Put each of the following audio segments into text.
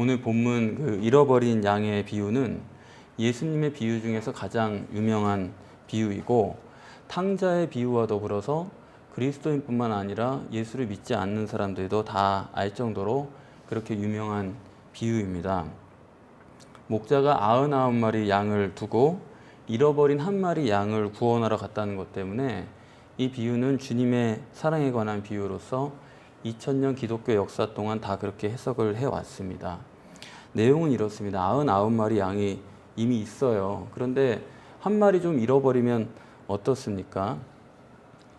오늘 본문 그 잃어버린 양의 비유는 예수님의 비유 중에서 가장 유명한 비유이고, 탕자의 비유와 더불어서 그리스도인뿐만 아니라 예수를 믿지 않는 사람들도 다 알 정도로 그렇게 유명한 비유입니다. 목자가 99마리 양을 두고 잃어버린 한 마리 양을 구원하러 갔다는 것 때문에 이 비유는 주님의 사랑에 관한 비유로서 2000년 기독교 역사 동안 다 그렇게 해석을 해왔습니다. 내용은 이렇습니다. 99마리 양이 이미 있어요. 그런데 한 마리 좀 잃어버리면 어떻습니까?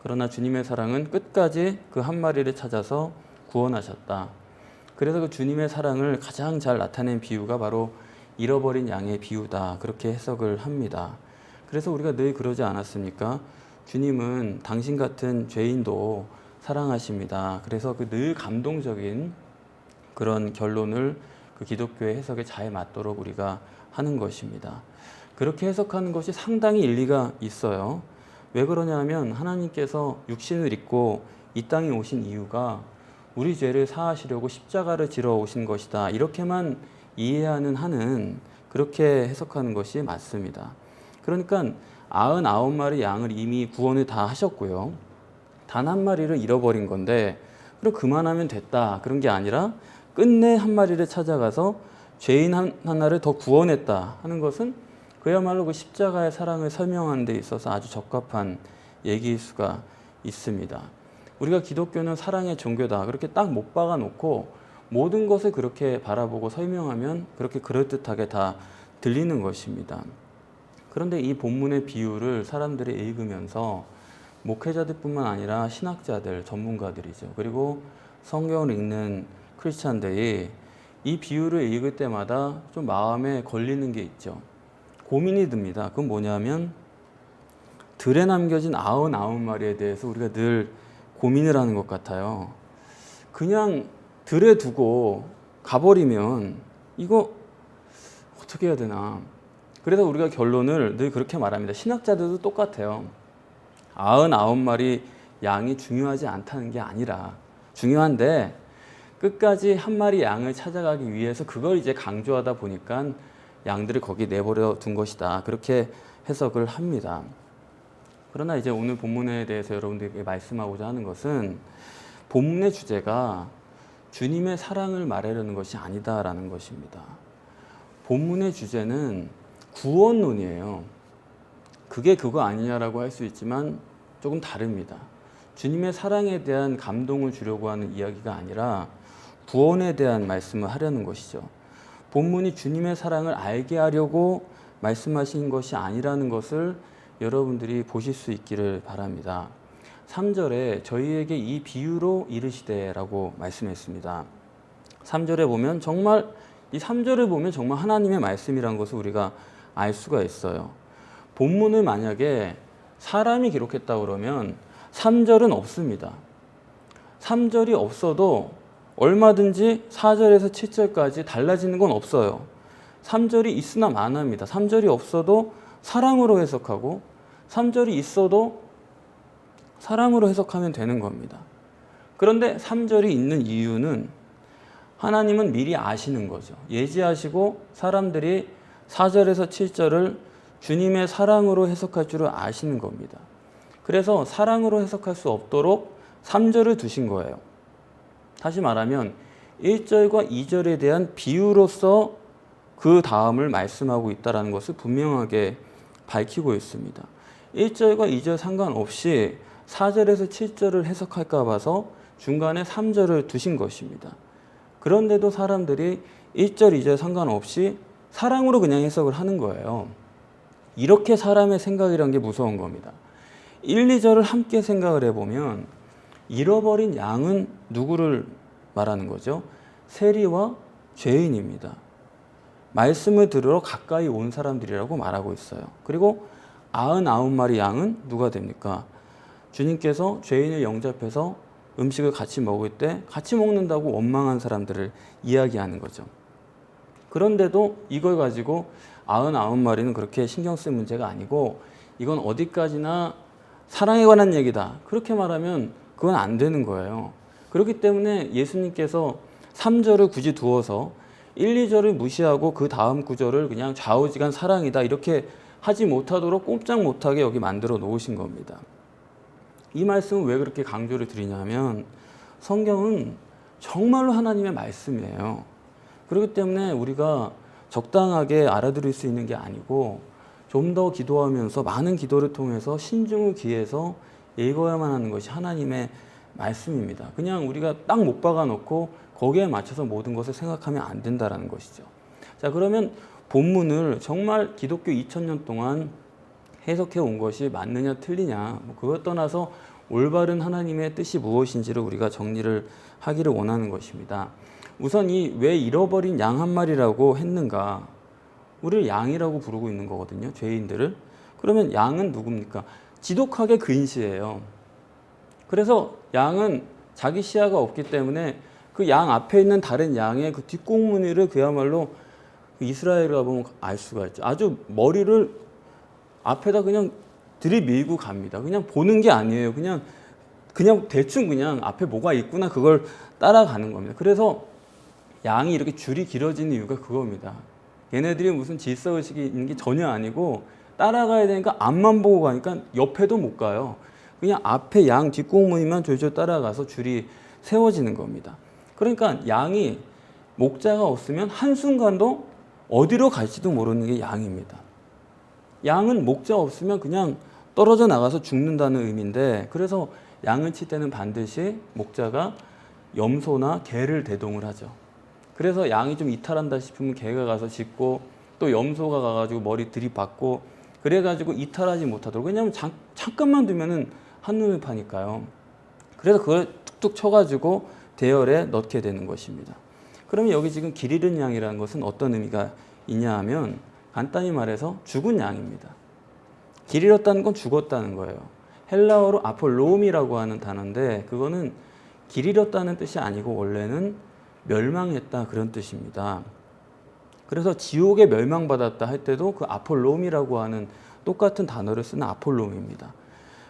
그러나 주님의 사랑은 끝까지 그 한 마리를 찾아서 구원하셨다. 그래서 그 주님의 사랑을 가장 잘 나타낸 비유가 바로 잃어버린 양의 비유다. 그렇게 해석을 합니다. 그래서 우리가 늘 그러지 않았습니까? 주님은 당신 같은 죄인도 사랑하십니다. 그래서 그 늘 감동적인 그런 결론을 그 기독교의 해석에 잘 맞도록 우리가 하는 것입니다. 그렇게 해석하는 것이 상당히 일리가 있어요. 왜 그러냐면 하나님께서 육신을 입고 이 땅에 오신 이유가 우리 죄를 사하시려고 십자가를 지러 오신 것이다. 이렇게만 이해하는 한은 그렇게 해석하는 것이 맞습니다. 그러니까 99마리 양을 이미 구원을 다 하셨고요. 단 한 마리를 잃어버린 건데 그럼 그만하면 됐다. 그런 게 아니라 끝내 한 마리를 찾아가서 죄인 하나를 더 구원했다 하는 것은 그야말로 그 십자가의 사랑을 설명하는 데 있어서 아주 적합한 얘기일 수가 있습니다. 우리가 기독교는 사랑의 종교다. 그렇게 딱 못 박아 놓고 모든 것을 그렇게 바라보고 설명하면 그렇게 그럴듯하게 다 들리는 것입니다. 그런데 이 본문의 비유를 사람들이 읽으면서 목회자들뿐만 아니라 신학자들, 전문가들이죠. 그리고 성경을 읽는 크리스찬들이 이 비유를 읽을 때마다 좀 마음에 걸리는 게 있죠. 고민이 듭니다. 그건 뭐냐면 들에 남겨진 99마리에 대해서 우리가 늘 고민을 하는 것 같아요. 그냥 들에 두고 가버리면 이거 어떻게 해야 되나. 그래서 우리가 결론을 늘 그렇게 말합니다. 신학자들도 똑같아요. 99마리 양이 중요하지 않다는 게 아니라 중요한데 끝까지 한 마리 양을 찾아가기 위해서 그걸 이제 강조하다 보니까 양들을 거기 내버려 둔 것이다. 그렇게 해석을 합니다. 그러나 이제 오늘 본문에 대해서 여러분들에게 말씀하고자 하는 것은 본문의 주제가 주님의 사랑을 말하려는 것이 아니다라는 것입니다. 본문의 주제는 구원론이에요. 그게 그거 아니냐라고 할 수 있지만 조금 다릅니다. 주님의 사랑에 대한 감동을 주려고 하는 이야기가 아니라 구원에 대한 말씀을 하려는 것이죠. 본문이 주님의 사랑을 알게 하려고 말씀하신 것이 아니라는 것을 여러분들이 보실 수 있기를 바랍니다. 3절에 저희에게 이 비유로 이르시되라고 말씀했습니다. 3절에 보면 정말 이 3절을 보면 정말 하나님의 말씀이라는 것을 우리가 알 수가 있어요. 본문을 만약에 사람이 기록했다 그러면 3절은 없습니다. 3절이 없어도 얼마든지 4절에서 7절까지 달라지는 건 없어요. 3절이 있으나 마나입니다. 3절이 없어도 사랑으로 해석하고 3절이 있어도 사랑으로 해석하면 되는 겁니다. 그런데 3절이 있는 이유는 하나님은 미리 아시는 거죠. 예지하시고 사람들이 4절에서 7절을 주님의 사랑으로 해석할 줄을 아시는 겁니다. 그래서 사랑으로 해석할 수 없도록 3절을 두신 거예요. 다시 말하면 1절과 2절에 대한 비유로서 그 다음을 말씀하고 있다는 것을 분명하게 밝히고 있습니다. 1절과 2절 상관없이 4절에서 7절을 해석할까 봐서 중간에 3절을 두신 것입니다. 그런데도 사람들이 1절, 2절 상관없이 사랑으로 그냥 해석을 하는 거예요. 이렇게 사람의 생각이란 게 무서운 겁니다. 1, 2절을 함께 생각을 해보면 잃어버린 양은 누구를 말하는 거죠? 세리와 죄인입니다. 말씀을 들으러 가까이 온 사람들이라고 말하고 있어요. 그리고 99마리 양은 누가 됩니까? 주님께서 죄인을 영접해서 음식을 같이 먹을 때 같이 먹는다고 원망한 사람들을 이야기하는 거죠. 그런데도 이걸 가지고 99마리는 그렇게 신경 쓸 문제가 아니고 이건 어디까지나 사랑에 관한 얘기다. 그렇게 말하면 그건 안 되는 거예요. 그렇기 때문에 예수님께서 3절을 굳이 두어서 1, 2절을 무시하고 그 다음 구절을 그냥 좌우지간 사랑이다 이렇게 하지 못하도록 꼼짝 못하게 여기 만들어 놓으신 겁니다. 이 말씀은 왜 그렇게 강조를 드리냐면 성경은 정말로 하나님의 말씀이에요. 그렇기 때문에 우리가 적당하게 알아들을 수 있는 게 아니고 좀 더 기도하면서 많은 기도를 통해서 신중을 기해서 읽어야만 하는 것이 하나님의 말씀입니다. 그냥 우리가 딱 못 박아 놓고 거기에 맞춰서 모든 것을 생각하면 안 된다는 것이죠. 자, 그러면 본문을 정말 기독교 2000년 동안 해석해 온 것이 맞느냐 틀리냐 그것 떠나서 올바른 하나님의 뜻이 무엇인지를 우리가 정리를 하기를 원하는 것입니다. 우선 이 왜 잃어버린 양 한 마리라고 했는가? 우리를 양이라고 부르고 있는 거거든요. 죄인들을. 그러면 양은 누굽니까? 지독하게 근시해요. 그래서 양은 자기 시야가 없기 때문에 그 양 앞에 있는 다른 양의 그 뒷꽁무니를 그야말로 이스라엘에 가보면 알 수가 있죠. 아주 머리를 앞에다 그냥 들이밀고 갑니다. 그냥 보는 게 아니에요. 그냥 대충 그냥 앞에 뭐가 있구나 그걸 따라가는 겁니다. 그래서 양이 이렇게 줄이 길어지는 이유가 그겁니다. 얘네들이 무슨 질서의식이 있는 게 전혀 아니고 따라가야 되니까 앞만 보고 가니까 옆에도 못 가요. 그냥 앞에 양 뒷꽁무니만 졸졸 따라가서 줄이 세워지는 겁니다. 그러니까 양이 목자가 없으면 한순간도 어디로 갈지도 모르는 게 양입니다. 양은 목자 없으면 그냥 떨어져 나가서 죽는다는 의미인데 그래서 양을 칠 때는 반드시 목자가 염소나 개를 대동을 하죠. 그래서 양이 좀 이탈한다 싶으면 개가 가서 짖고 또 염소가 가가지고 머리 들이받고 그래가지고 이탈하지 못하도록. 왜냐하면 잠깐만 두면은 한눈을 파니까요. 그래서 그걸 툭툭 쳐가지고 대열에 넣게 되는 것입니다. 그러면 여기 지금 길 잃은 양이라는 것은 어떤 의미가 있냐 하면 간단히 말해서 죽은 양입니다. 길 잃었다는 건 죽었다는 거예요. 헬라어로 아폴로움이라고 하는 단어인데 그거는 길 잃었다는 뜻이 아니고 원래는 멸망했다 그런 뜻입니다. 그래서 지옥에 멸망받았다 할 때도 그 아폴로움이라고 하는 똑같은 단어를 쓰는 아폴로움입니다.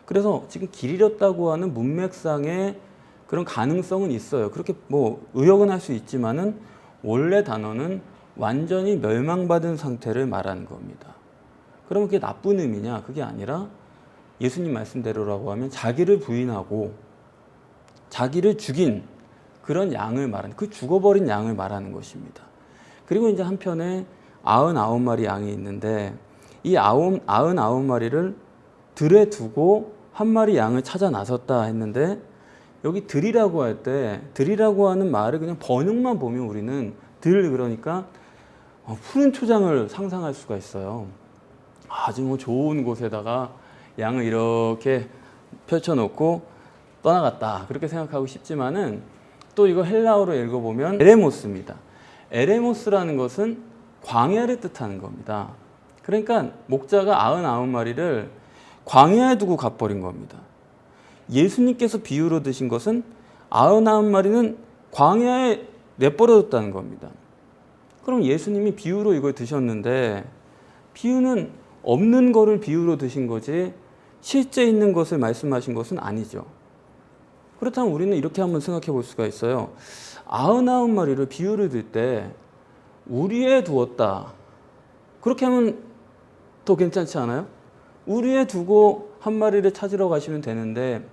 그래서 지금 길 잃었다고 하는 문맥상의 그런 가능성은 있어요. 그렇게 뭐 의역은 할 수 있지만은 원래 단어는 완전히 멸망받은 상태를 말하는 겁니다. 그러면 그게 나쁜 의미냐? 그게 아니라 예수님 말씀대로라고 하면 자기를 부인하고 자기를 죽인 그런 양을 말하는, 그 죽어버린 양을 말하는 것입니다. 그리고 이제 한편에 99마리 양이 있는데 이 99마리를 들에 두고 한 마리 양을 찾아 나섰다 했는데 여기 들이라고 할 때 들이라고 하는 말을 그냥 번역만 보면 우리는 들 그러니까 푸른 초장을 상상할 수가 있어요. 아주 뭐 좋은 곳에다가 양을 이렇게 펼쳐놓고 떠나갔다 그렇게 생각하고 싶지만은 또 이거 헬라어로 읽어보면 에레모스입니다. 에레모스라는 것은 광야를 뜻하는 겁니다. 그러니까 목자가 99마리를 광야에 두고 가버린 겁니다. 예수님께서 비유로 드신 것은 99마리는 광야에 내버려뒀다는 겁니다. 그럼 예수님이 비유로 이걸 드셨는데 비유는 없는 거를 비유로 드신 거지 실제 있는 것을 말씀하신 것은 아니죠. 그렇다면 우리는 이렇게 한번 생각해 볼 수가 있어요. 99마리를 비유를 들 때 우리에 두었다. 그렇게 하면 더 괜찮지 않아요? 우리에 두고 한 마리를 찾으러 가시면 되는데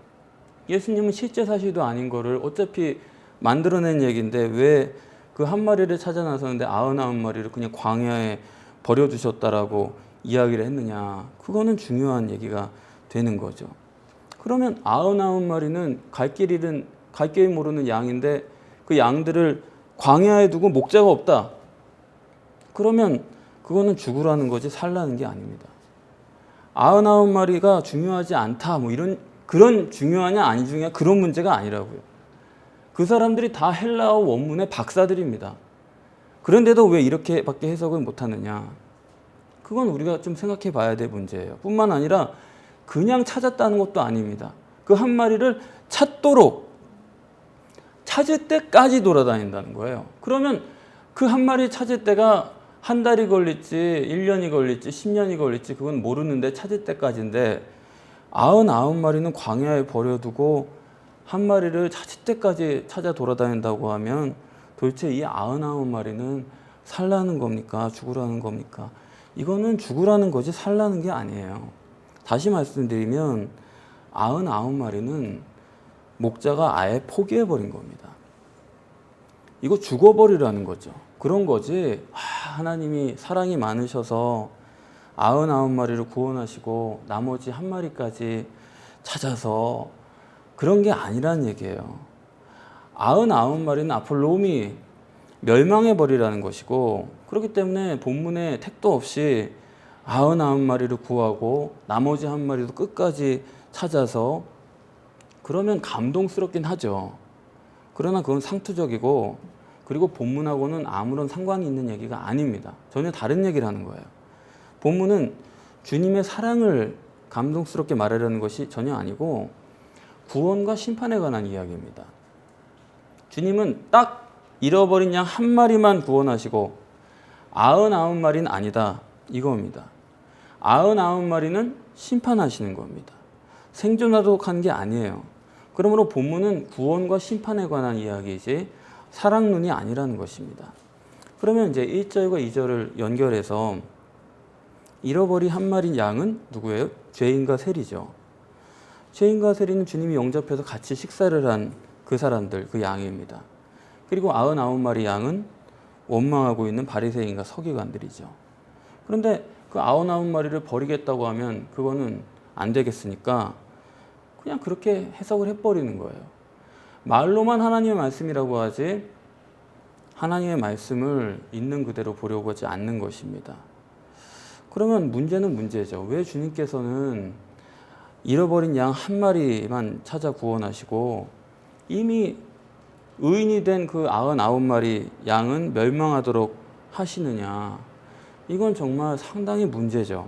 예수님은 실제 사실도 아닌 거를 어차피 만들어낸 얘기인데 왜 그 한 마리를 찾아 나섰는데 99마리를 그냥 광야에 버려두셨다라고 이야기를 했느냐. 그거는 중요한 얘기가 되는 거죠. 그러면 99마리는 갈 길 모르는 양인데 그 양들을 광야에 두고 목자가 없다. 그러면 그거는 죽으라는 거지 살라는 게 아닙니다. 99마리가 중요하지 않다. 뭐 그런 중요하냐 아니 중요하냐 그런 문제가 아니라고요. 그 사람들이 다 헬라어 원문의 박사들입니다. 그런데도 왜 이렇게밖에 해석을 못하느냐. 그건 우리가 좀 생각해 봐야 될 문제예요. 뿐만 아니라 그냥 찾았다는 것도 아닙니다. 그 한 마리를 찾을 때까지 돌아다닌다는 거예요. 그러면 그 한 마리 찾을 때가 한 달이 걸릴지 1년이 걸릴지 10년이 걸릴지 그건 모르는데 찾을 때까지인데 99마리는 광야에 버려두고 한 마리를 찾을 때까지 찾아 돌아다닌다고 하면 도대체 이 99마리는 살라는 겁니까? 죽으라는 겁니까? 이거는 죽으라는 거지 살라는 게 아니에요. 다시 말씀드리면 99마리는 목자가 아예 포기해버린 겁니다. 이거 죽어버리라는 거죠. 그런 거지 하나님이 사랑이 많으셔서 99마리를 구원하시고 나머지 1마리까지 찾아서 그런 게 아니란 얘기예요. 99마리는 앞으로 롬이 멸망해버리라는 것이고, 그렇기 때문에 본문에 택도 없이 99마리를 구하고 나머지 1마리도 끝까지 찾아서 그러면 감동스럽긴 하죠. 그러나 그건 상투적이고, 그리고 본문하고는 아무런 상관이 있는 얘기가 아닙니다. 전혀 다른 얘기를 하는 거예요. 본문은 주님의 사랑을 감동스럽게 말하려는 것이 전혀 아니고 구원과 심판에 관한 이야기입니다. 주님은 딱 잃어버린 양 1마리만 구원하시고 99마리는 아니다 이겁니다. 99마리는 심판하시는 겁니다. 생존하도록 한 게 아니에요. 그러므로 본문은 구원과 심판에 관한 이야기이지 사랑론이 아니라는 것입니다. 그러면 이제 1절과 2절을 연결해서 잃어버린 1마리 양은 누구예요? 죄인과 세리죠. 죄인과 세리는 주님이 영접해서 같이 식사를 한 그 사람들, 그 양입니다. 그리고 99마리 양은 원망하고 있는 바리새인과 서기관들이죠. 그런데 그 99마리를 버리겠다고 하면 그거는 안 되겠으니까 그냥 그렇게 해석을 해버리는 거예요. 말로만 하나님의 말씀이라고 하지 하나님의 말씀을 있는 그대로 보려고 하지 않는 것입니다. 그러면 문제는 문제죠. 왜 주님께서는 잃어버린 양 1마리만 찾아 구원하시고 이미 의인이 된 그 99마리 양은 멸망하도록 하시느냐. 이건 정말 상당히 문제죠.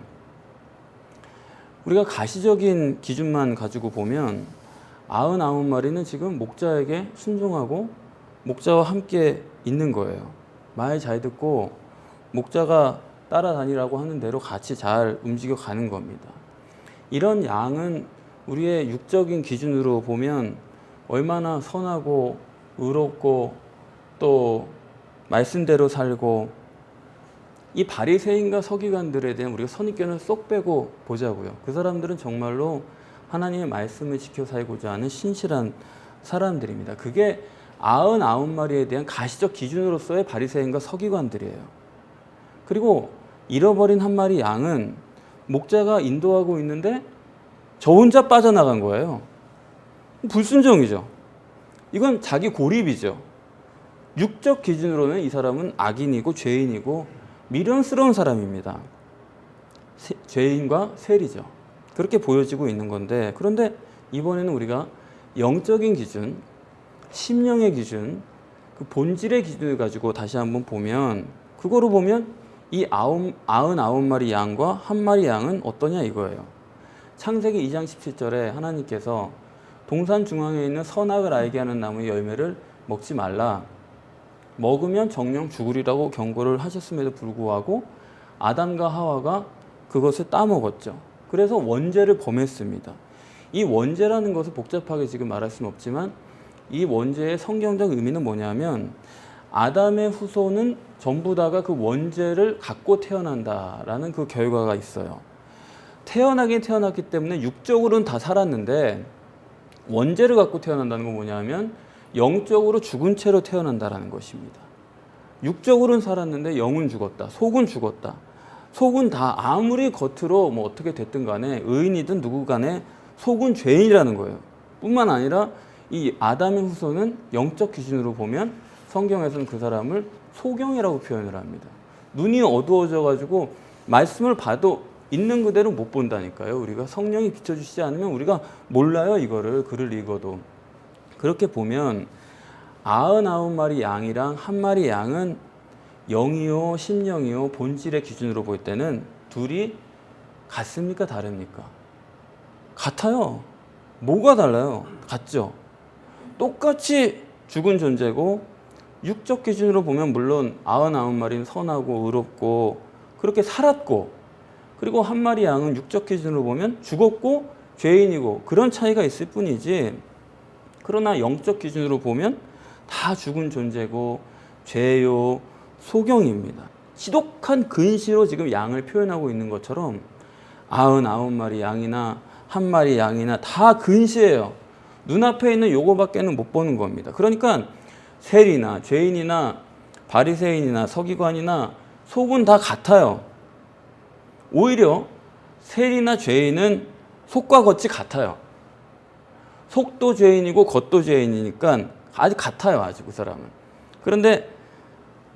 우리가 가시적인 기준만 가지고 보면 99마리는 지금 목자에게 순종하고 목자와 함께 있는 거예요. 말 잘 듣고 목자가 따라다니라고 하는 대로 같이 잘 움직여 가는 겁니다. 이런 양은 우리의 육적인 기준으로 보면 얼마나 선하고 의롭고 또 말씀대로 살고, 이 바리새인과 서기관들에 대한 우리가 선입견을 쏙 빼고 보자고요. 그 사람들은 정말로 하나님의 말씀을 지켜 살고자 하는 신실한 사람들입니다. 그게 99마리에 대한 가시적 기준으로서의 바리새인과 서기관들이에요. 그리고 잃어버린 1마리 양은 목자가 인도하고 있는데 저 혼자 빠져나간 거예요. 불순종이죠. 이건 자기 고립이죠. 육적 기준으로는 이 사람은 악인이고 죄인이고 미련스러운 사람입니다. 죄인과 세리죠. 그렇게 보여지고 있는 건데, 그런데 이번에는 우리가 영적인 기준, 심령의 기준, 그 본질의 기준을 가지고 다시 한번 보면, 그거로 보면 이 99마리 양과 1마리 양은 어떠냐 이거예요. 창세기 2장 17절에 하나님께서 동산 중앙에 있는 선악을 알게 하는 나무의 열매를 먹지 말라. 먹으면 정령 죽으리라고 경고를 하셨음에도 불구하고 아담과 하와가 그것을 따먹었죠. 그래서 원죄를 범했습니다. 이 원죄라는 것을 복잡하게 지금 말할 수는 없지만 이 원죄의 성경적 의미는 뭐냐면 아담의 후손은 전부 다가 그 원죄를 갖고 태어난다라는 그 결과가 있어요. 태어나긴 태어났기 때문에 육적으로는 다 살았는데 원죄를 갖고 태어난다는 건 뭐냐면 영적으로 죽은 채로 태어난다는 것입니다. 육적으로는 살았는데 영은 죽었다. 속은 죽었다. 속은 다 아무리 겉으로 뭐 어떻게 됐든 간에 의인이든 누구 간에 속은 죄인이라는 거예요. 뿐만 아니라 이 아담의 후손은 영적 기준으로 보면 성경에서는 그 사람을 소경이라고 표현을 합니다. 눈이 어두워져 가지고 말씀을 봐도 있는 그대로 못 본다니까요. 우리가 성령이 비춰주시지 않으면 우리가 몰라요. 이거를 글을 읽어도. 그렇게 보면 99마리 양이랑 1마리 양은 영이요 심령이요 본질의 기준으로 볼 때는 둘이 같습니까? 다릅니까? 같아요. 뭐가 달라요? 같죠. 똑같이 죽은 존재고 육적 기준으로 보면 물론 99마리는 선하고 의롭고 그렇게 살았고, 그리고 1마리 양은 육적 기준으로 보면 죽었고 죄인이고 그런 차이가 있을 뿐이지, 그러나 영적 기준으로 보면 다 죽은 존재고 죄요, 소경입니다. 지독한 근시로 지금 양을 표현하고 있는 것처럼 99마리 양이나 1마리 양이나 다 근시예요. 눈앞에 있는 요거밖에는 못 보는 겁니다. 그러니까 세리나 죄인이나 바리새인이나 서기관이나 속은 다 같아요. 오히려 세리나 죄인은 속과 겉이 같아요. 속도 죄인이고 겉도 죄인이니까 아주 같아요. 아주 그 사람은. 그런데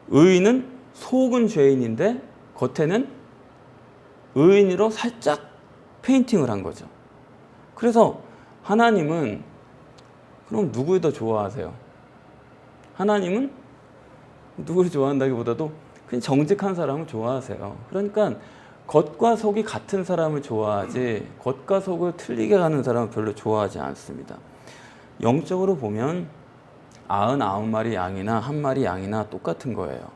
의인은 속은 죄인인데 겉에는 의인으로 살짝 페인팅을 한 거죠. 그래서 하나님은 그럼 누구를 더 좋아하세요? 하나님은 누구를 좋아한다기보다도 그냥 정직한 사람을 좋아하세요. 그러니까 겉과 속이 같은 사람을 좋아하지 겉과 속을 틀리게 가는 사람은 별로 좋아하지 않습니다. 영적으로 보면 99마리 양이나 1마리 양이나 똑같은 거예요.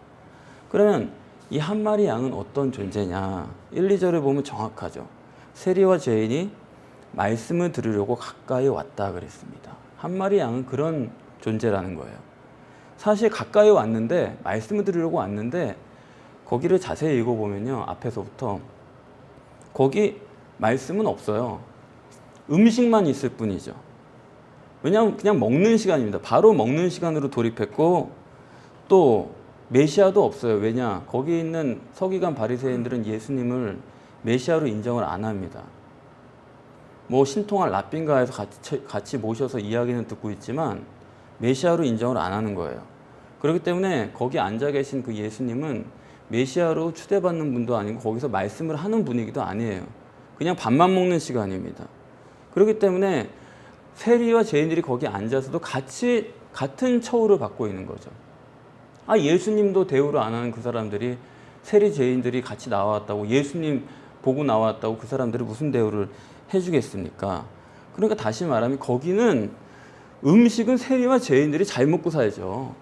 그러면 이 1마리 양은 어떤 존재냐? 1, 2절을 보면 정확하죠. 세리와 죄인이 말씀을 들으려고 가까이 왔다 그랬습니다. 1마리 양은 그런 존재라는 거예요. 사실 가까이 왔는데 말씀을 들으려고 왔는데 거기를 자세히 읽어보면요. 앞에서부터 거기 말씀은 없어요. 음식만 있을 뿐이죠. 왜냐하면 그냥 먹는 시간입니다. 바로 먹는 시간으로 돌입했고 또 메시아도 없어요. 왜냐? 거기 있는 서기관 바리새인들은 예수님을 메시아로 인정을 안 합니다. 뭐 신통할 랍빈가에서 같이 모셔서 이야기는 듣고 있지만 메시아로 인정을 안 하는 거예요. 그렇기 때문에 거기 앉아 계신 그 예수님은 메시아로 추대받는 분도 아니고 거기서 말씀을 하는 분이기도 아니에요. 그냥 밥만 먹는 시간입니다. 그렇기 때문에 세리와 죄인들이 거기 앉아서도 같이 같은 처우를 받고 있는 거죠. 예수님도 대우를 안 하는 그 사람들이 세리 죄인들이 같이 나왔다고 예수님 보고 나왔다고 그 사람들이 무슨 대우를 해주겠습니까? 그러니까 다시 말하면 거기는 음식은 세리와 죄인들이 잘 먹고 살죠.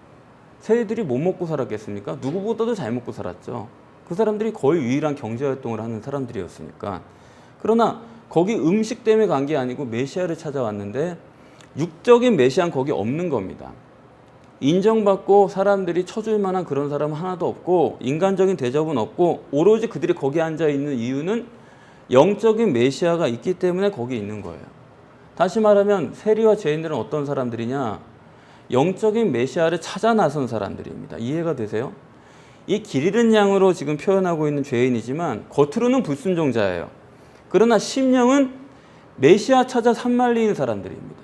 세리들이 못 먹고 살았겠습니까? 누구보다도 잘 먹고 살았죠. 그 사람들이 거의 유일한 경제활동을 하는 사람들이었으니까. 그러나 거기 음식 때문에 간 게 아니고 메시아를 찾아왔는데 육적인 메시아는 거기 없는 겁니다. 인정받고 사람들이 쳐줄 만한 그런 사람은 하나도 없고 인간적인 대접은 없고 오로지 그들이 거기 앉아있는 이유는 영적인 메시아가 있기 때문에 거기 있는 거예요. 다시 말하면 세리와 죄인들은 어떤 사람들이냐? 영적인 메시아를 찾아 나선 사람들입니다. 이해가 되세요? 이 길 잃은 양으로 지금 표현하고 있는 죄인이지만 겉으로는 불순종자예요. 그러나 심령은 메시아 찾아 산말리는 사람들입니다.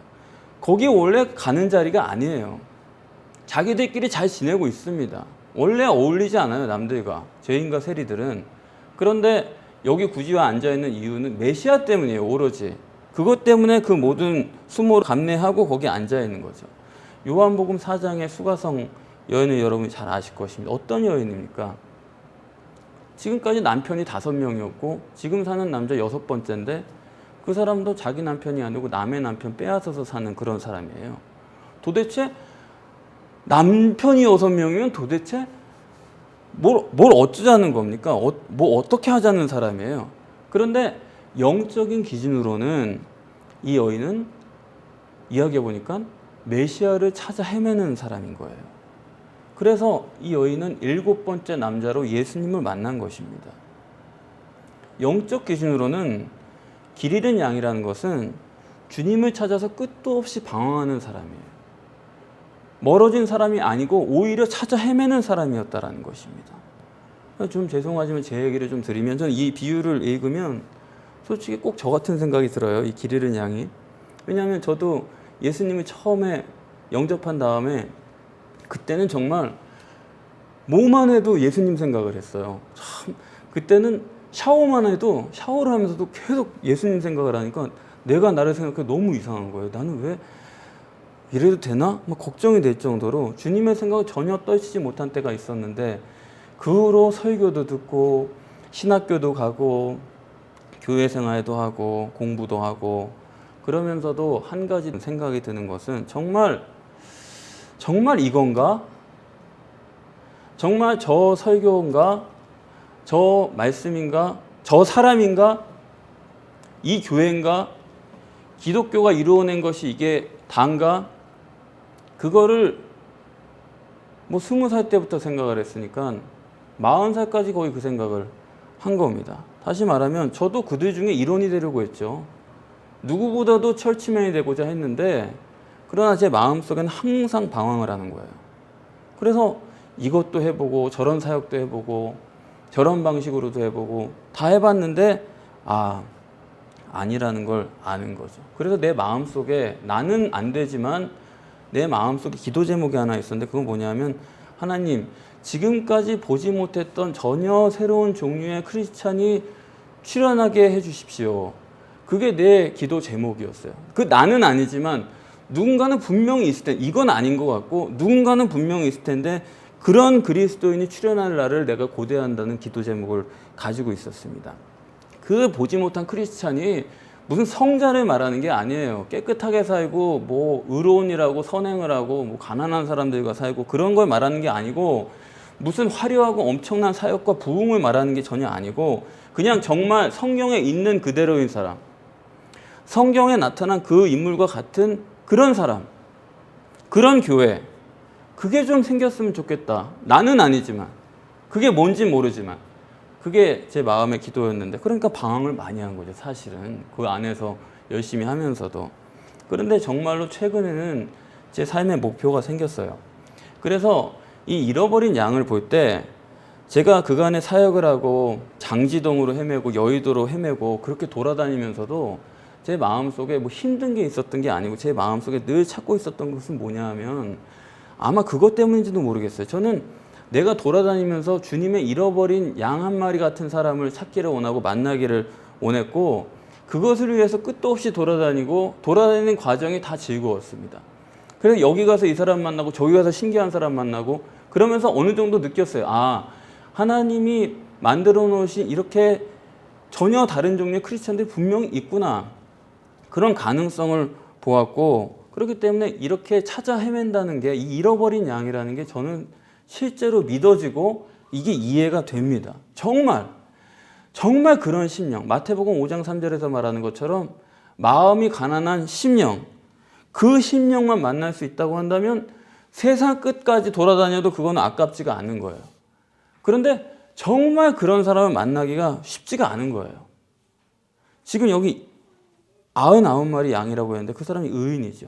거기 원래 가는 자리가 아니에요. 자기들끼리 잘 지내고 있습니다. 원래 어울리지 않아요, 남들과. 죄인과 세리들은. 그런데 여기 굳이 앉아있는 이유는 메시아 때문이에요, 오로지. 그것 때문에 그 모든 수모를 감내하고 거기 앉아있는 거죠. 요한복음 4장의 수가성 여인을 여러분이 잘 아실 것입니다. 어떤 여인입니까? 지금까지 남편이 5명이었고 지금 사는 남자 6번째인데 그 사람도 자기 남편이 아니고 남의 남편 빼앗아서 사는 그런 사람이에요. 도대체 남편이 6명이면 도대체 뭘 어쩌자는 겁니까? 뭐 어떻게 하자는 사람이에요. 그런데 영적인 기준으로는 이 여인은 이야기해 보니까 메시아를 찾아 헤매는 사람인 거예요. 그래서 이 여인은 7번째 남자로 예수님을 만난 것입니다. 영적 기준으로는 길 잃은 양이라는 것은 주님을 찾아서 끝도 없이 방황하는 사람이에요. 멀어진 사람이 아니고 오히려 찾아 헤매는 사람이었다는 것입니다. 좀 죄송하지만 제 얘기를 좀 드리면 저는 이 비유를 읽으면 솔직히 꼭 저 같은 생각이 들어요. 이 길 잃은 양이. 왜냐하면 저도 예수님을 처음에 영접한 다음에 그때는 정말 뭐만 해도 예수님 생각을 했어요. 참 그때는 샤워만 해도 샤워를 하면서도 계속 예수님 생각을 하니까 내가 나를 생각해 너무 이상한 거예요. 나는 왜 이래도 되나? 막 걱정이 될 정도로 주님의 생각을 전혀 떨치지 못한 때가 있었는데 그 후로 설교도 듣고 신학교도 가고 교회 생활도 하고 공부도 하고 그러면서도 한 가지 생각이 드는 것은 정말 이건가? 정말 저 설교인가? 저 말씀인가? 저 사람인가? 이 교회인가? 기독교가 이루어낸 것이 이게 다인가? 그거를 뭐 20살 때부터 생각을 했으니까 40살까지 거의 그 생각을 한 겁니다. 다시 말하면 저도 그들 중에 일원이 되려고 했죠. 누구보다도 철치맨이 되고자 했는데 그러나 제 마음속에는 항상 방황을 하는 거예요. 그래서 이것도 해보고 저런 사역도 해보고 저런 방식으로도 해보고 다 해봤는데 아니라는 걸 아는 거죠. 그래서 내 마음속에 나는 안 되지만 내 마음속에 기도 제목이 하나 있었는데 그건 뭐냐면 하나님 지금까지 보지 못했던 전혀 새로운 종류의 크리스찬이 출현하게 해주십시오. 그게 내 기도 제목이었어요. 그 나는 아니지만 누군가는 분명히 있을 텐데 이건 아닌 것 같고 누군가는 분명히 있을 텐데 그런 그리스도인이 출현할 날을 내가 고대한다는 기도 제목을 가지고 있었습니다. 그 보지 못한 크리스찬이 무슨 성자를 말하는 게 아니에요. 깨끗하게 살고 뭐 의로운이라고 선행을 하고 뭐 가난한 사람들과 살고 그런 걸 말하는 게 아니고 무슨 화려하고 엄청난 사역과 부흥을 말하는 게 전혀 아니고 그냥 정말 성경에 있는 그대로인 사람, 성경에 나타난 그 인물과 같은 그런 사람, 그런 교회, 그게 좀 생겼으면 좋겠다. 나는 아니지만 그게 뭔지 모르지만 그게 제 마음의 기도였는데 그러니까 방황을 많이 한 거죠. 사실은 그 안에서 열심히 하면서도. 그런데 정말로 최근에는 제 삶의 목표가 생겼어요. 그래서 이 잃어버린 양을 볼 때 제가 그간에 사역을 하고 장지동으로 헤매고 여의도로 헤매고 그렇게 돌아다니면서도 제 마음속에 뭐 힘든 게 있었던 게 아니고 제 마음속에 늘 찾고 있었던 것은 뭐냐 하면 아마 그것 때문인지도 모르겠어요. 저는 내가 돌아다니면서 주님의 잃어버린 양 한 마리 같은 사람을 찾기를 원하고 만나기를 원했고 그것을 위해서 끝도 없이 돌아다니고 돌아다니는 과정이 다 즐거웠습니다. 그래서 여기 가서 이 사람 만나고 저기 가서 신기한 사람 만나고 그러면서 어느 정도 느꼈어요. 하나님이 만들어 놓으신 이렇게 전혀 다른 종류의 크리스찬들이 분명히 있구나. 그런 가능성을 보았고 그렇기 때문에 이렇게 찾아 헤맨다는 게 이 잃어버린 양이라는 게 저는 실제로 믿어지고 이게 이해가 됩니다. 정말 그런 심령, 마태복음 5장 3절에서 말하는 것처럼 마음이 가난한 심령, 그 심령만 만날 수 있다고 한다면 세상 끝까지 돌아다녀도 그건 아깝지가 않은 거예요. 그런데 정말 그런 사람을 만나기가 쉽지가 않은 거예요. 지금 여기 99마리 양이라고 했는데 그 사람이 의인이죠.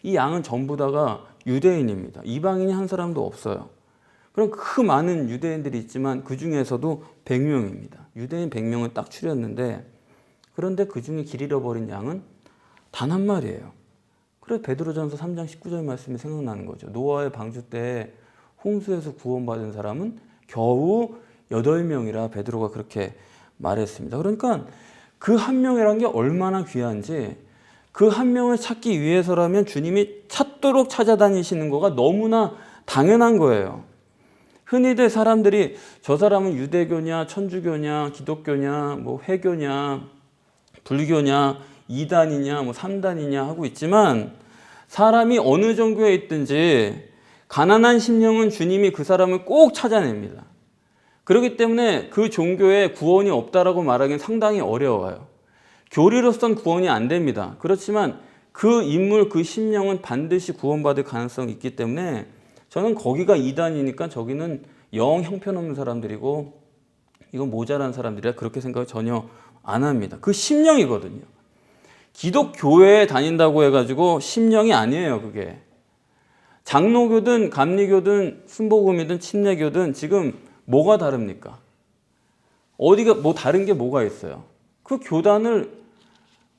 이 양은 전부 다가 유대인입니다. 이방인이 한 사람도 없어요. 그럼 그 많은 유대인들이 있지만 그 중에서도 100명입니다. 유대인 100명을 딱 추렸는데 그런데 그 중에 길 잃어버린 양은 단 한 마리예요. 그래서 베드로전서 3장 19절 말씀이 생각나는 거죠. 노아의 방주 때 홍수에서 구원받은 사람은 겨우 8명이라 베드로가 그렇게 말했습니다. 그러니까 그 한 명이란 게 얼마나 귀한지 그 한 명을 찾기 위해서라면 주님이 찾도록 찾아다니시는 거가 너무나 당연한 거예요. 흔히들 사람들이 저 사람은 유대교냐 천주교냐 기독교냐 뭐 회교냐 불교냐 2단이냐 뭐 3단이냐 하고 있지만 사람이 어느 종교에 있든지 가난한 심령은 주님이 그 사람을 꼭 찾아냅니다. 그렇기 때문에 그 종교에 구원이 없다라고 말하기는 상당히 어려워요. 교리로선 구원이 안 됩니다. 그렇지만 그 인물, 그 심령은 반드시 구원받을 가능성이 있기 때문에 저는 거기가 2단이니까 저기는 영 형편없는 사람들이고 이건 모자란 사람들이라 그렇게 생각을 전혀 안 합니다. 그 심령이거든요. 기독교회에 다닌다고 해가지고 심령이 아니에요. 그게 장로교든 감리교든 순복음이든 침례교든 지금 뭐가 다릅니까? 어디가 뭐 다른 게 뭐가 있어요? 그 교단을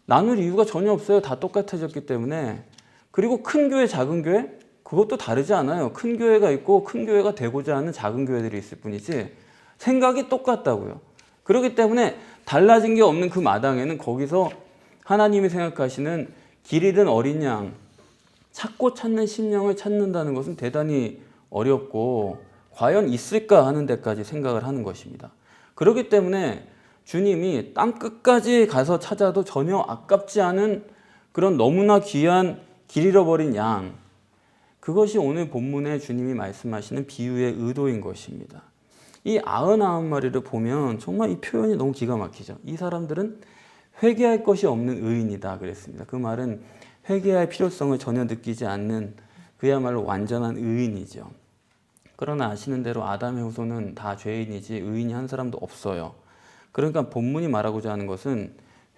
나눌 이유가 전혀 없어요. 다 똑같아졌기 때문에. 그리고 큰 교회, 작은 교회? 그것도 다르지 않아요. 큰 교회가 있고 큰 교회가 되고자 하는 작은 교회들이 있을 뿐이지 생각이 똑같다고요. 그렇기 때문에 달라진 게 없는 그 마당에는 거기서 하나님이 생각하시는 길 잃은 어린 양, 찾고 찾는 심령을 찾는다는 것은 대단히 어렵고 과연 있을까 하는 데까지 생각을 하는 것입니다. 그렇기 때문에 주님이 땅 끝까지 가서 찾아도 전혀 아깝지 않은 그런 너무나 귀한 길 잃어버린 양, 그것이 오늘 본문에 주님이 말씀하시는 비유의 의도인 것입니다. 이 99마리를 보면 정말 이 표현이 너무 기가 막히죠. 이 사람들은 회개할 것이 없는 의인이다 그랬습니다. 그 말은 회개할 필요성을 전혀 느끼지 않는 그야말로 완전한 의인이죠. 그러나 아시는 대로 아담의 후손은 다 죄인이지 의인이 한 사람도 없어요. 그러니까 본문이 말하고자 하는 것은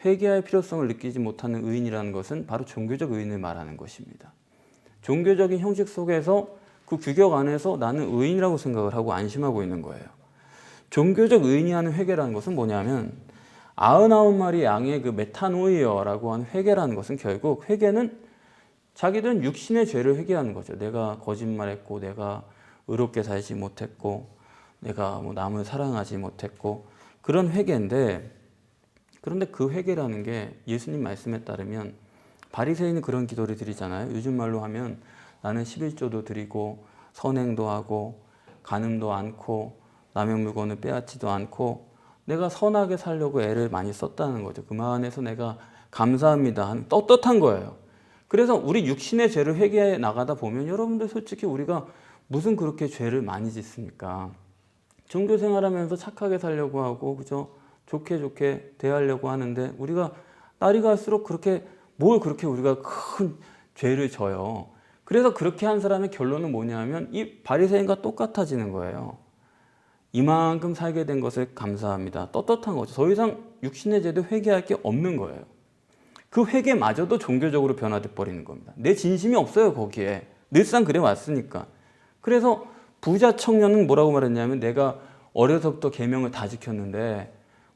회개할 필요성을 느끼지 못하는 의인이라는 것은 바로 종교적 의인을 말하는 것입니다. 종교적인 형식 속에서 그 규격 안에서 나는 의인이라고 생각을 하고 안심하고 있는 거예요. 종교적 의인이 하는 회개라는 것은 뭐냐면 99마리 양의 그 메타노이어라고 하는 회개라는 것은 결국 회개는 자기들은 육신의 죄를 회개하는 거죠. 내가 거짓말했고 내가 의롭게 살지 못했고 내가 뭐 남을 사랑하지 못했고 그런 회개인데 그런데 그 회개라는 게 예수님 말씀에 따르면 바리새인은 그런 기도를 드리잖아요. 요즘 말로 하면 나는 11조도 드리고 선행도 하고 간음도 않고 남의 물건을 빼앗지도 않고 내가 선하게 살려고 애를 많이 썼다는 거죠. 그 마음에서 내가 감사합니다 하는 떳떳한 거예요. 그래서 우리 육신의 죄를 회개해 나가다 보면 여러분들 솔직히 우리가 무슨 그렇게 죄를 많이 짓습니까? 종교 생활하면서 착하게 살려고 하고 그죠? 좋게 대하려고 하는데 우리가 날이 갈수록 그렇게 뭘 그렇게 우리가 큰 죄를 져요. 그래서 그렇게 한 사람의 결론은 뭐냐면 이 바리새인과 똑같아지는 거예요. 이만큼 살게 된 것을 감사합니다. 떳떳한 거죠. 더 이상 육신의 죄도 회개할 게 없는 거예요. 그 회개마저도 종교적으로 변화돼 버리는 겁니다. 내 진심이 없어요 거기에. 늘상 그래 왔으니까. 그래서 부자 청년은 뭐라고 말했냐면 내가 어려서부터 계명을 다 지켰는데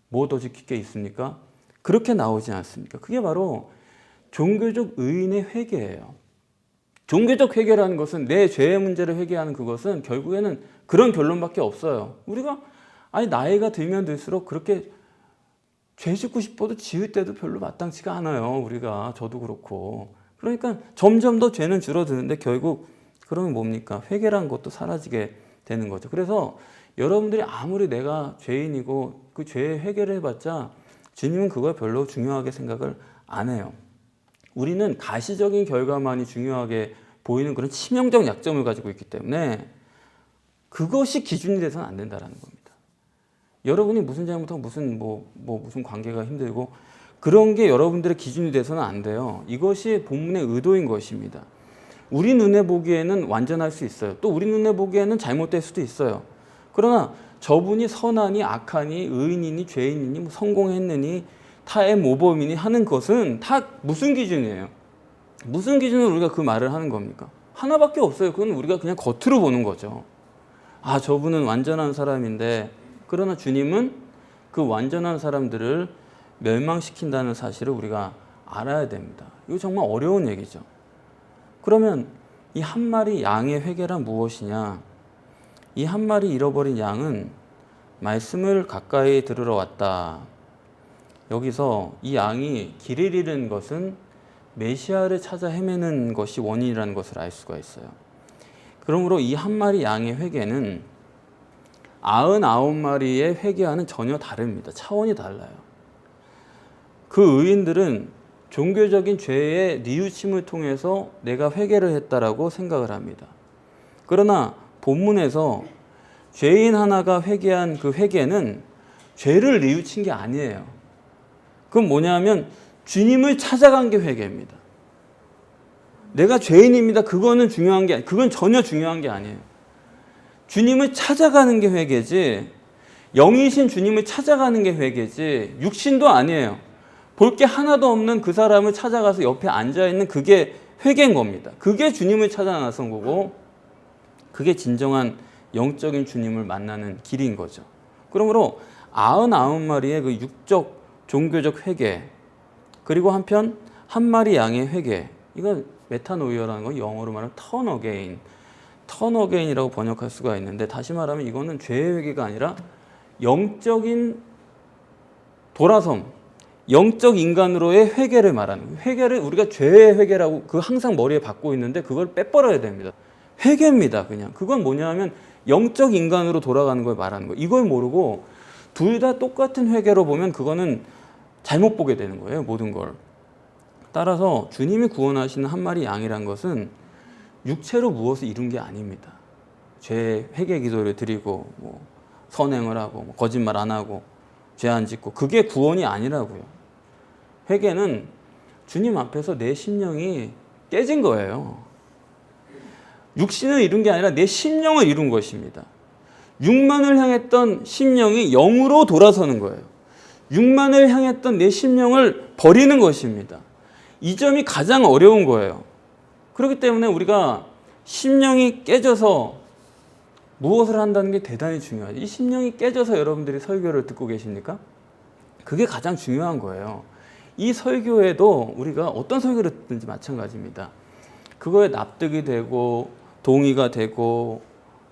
뭐 더 지킬 게 있습니까? 그렇게 나오지 않습니까? 그게 바로 종교적 의인의 회개예요. 종교적 회개라는 것은 내 죄의 문제를 회개하는 그것은 결국에는 그런 결론밖에 없어요. 우리가 아니 나이가 들면 들수록 그렇게 죄 짓고 싶어도 지을 때도 별로 마땅치가 않아요. 우리가 저도 그렇고. 그러니까 점점 더 죄는 줄어드는데 결국 그러면 뭡니까? 회개라는 것도 사라지게 되는 거죠. 그래서 여러분들이 아무리 내가 죄인이고 그 죄의 회개를 해봤자 주님은 그걸 별로 중요하게 생각을 안 해요. 우리는 가시적인 결과만이 중요하게 보이는 그런 치명적 약점을 가지고 있기 때문에 그것이 기준이 돼서는 안 된다는 겁니다. 여러분이 무슨 잘못하고 무슨 관계가 힘들고 그런 게 여러분들의 기준이 돼서는 안 돼요. 이것이 본문의 의도인 것입니다. 우리 눈에 보기에는 완전할 수 있어요. 또 우리 눈에 보기에는 잘못될 수도 있어요. 그러나 저분이 선하니 악하니 의인이니 죄인이니 뭐 성공했느니 타의 모범이니 하는 것은 다 무슨 기준이에요? 무슨 기준으로 우리가 그 말을 하는 겁니까? 하나밖에 없어요. 그건 우리가 그냥 겉으로 보는 거죠. 아, 저분은 완전한 사람인데 그러나 주님은 그 완전한 사람들을 멸망시킨다는 사실을 우리가 알아야 됩니다. 이거 정말 어려운 얘기죠. 그러면 이 한 마리 양의 회개란 무엇이냐? 이 한 마리 잃어버린 양은 말씀을 가까이 들으러 왔다. 여기서 이 양이 길을 잃은 것은 메시아를 찾아 헤매는 것이 원인이라는 것을 알 수가 있어요. 그러므로 이 한 마리 양의 회개는 99마리의 회개와는 전혀 다릅니다. 차원이 달라요. 그 의인들은 종교적인 죄의 뉘우침을 통해서 내가 회개를 했다라고 생각을 합니다. 그러나 본문에서 죄인 하나가 회개한 그 회개는 죄를 뉘우친 게 아니에요. 그건 뭐냐면 주님을 찾아간 게 회개입니다. 내가 죄인입니다. 그거는 중요한 게 그건 전혀 중요한 게 아니에요. 주님을 찾아가는 게 회개지 영이신 주님을 찾아가는 게 회개지 육신도 아니에요. 볼 게 하나도 없는 그 사람을 찾아가서 옆에 앉아있는 그게 회개인 겁니다. 그게 주님을 찾아 나선 거고 그게 진정한 영적인 주님을 만나는 길인 거죠. 그러므로 99마리의 그 육적 종교적 회개 그리고 한편 한 마리 양의 회개 이건 메타노이어라는 건 영어로 말하면 turn again이라고 번역할 수가 있는데 다시 말하면 이거는 죄의 회개가 아니라 영적인 돌아섬 영적 인간으로의 회개를 말하는 거예요. 회개를 우리가 죄의 회개라고 그 항상 머리에 받고 있는데 그걸 빼버려야 됩니다. 회개입니다. 그냥 그건 뭐냐면 영적 인간으로 돌아가는 걸 말하는 거예요. 이걸 모르고 둘 다 똑같은 회개로 보면 그거는 잘못 보게 되는 거예요. 모든 걸. 따라서 주님이 구원하시는 한 마리 양이란 것은 육체로 무엇을 이룬 게 아닙니다. 죄 회개 기도를 드리고 뭐 선행을 하고 뭐 거짓말 안 하고 죄 안 짓고 그게 구원이 아니라고요. 회개는 주님 앞에서 내 심령이 깨진 거예요. 육신을 이룬 게 아니라 내 심령을 이룬 것입니다. 육만을 향했던 심령이 영으로 돌아서는 거예요. 육만을 향했던 내 심령을 버리는 것입니다. 이 점이 가장 어려운 거예요. 그렇기 때문에 우리가 심령이 깨져서 무엇을 한다는 게 대단히 중요하죠. 이 심령이 깨져서 여러분들이 설교를 듣고 계십니까? 그게 가장 중요한 거예요. 이 설교에도 우리가 어떤 설교를 듣든지 마찬가지입니다. 그거에 납득이 되고 동의가 되고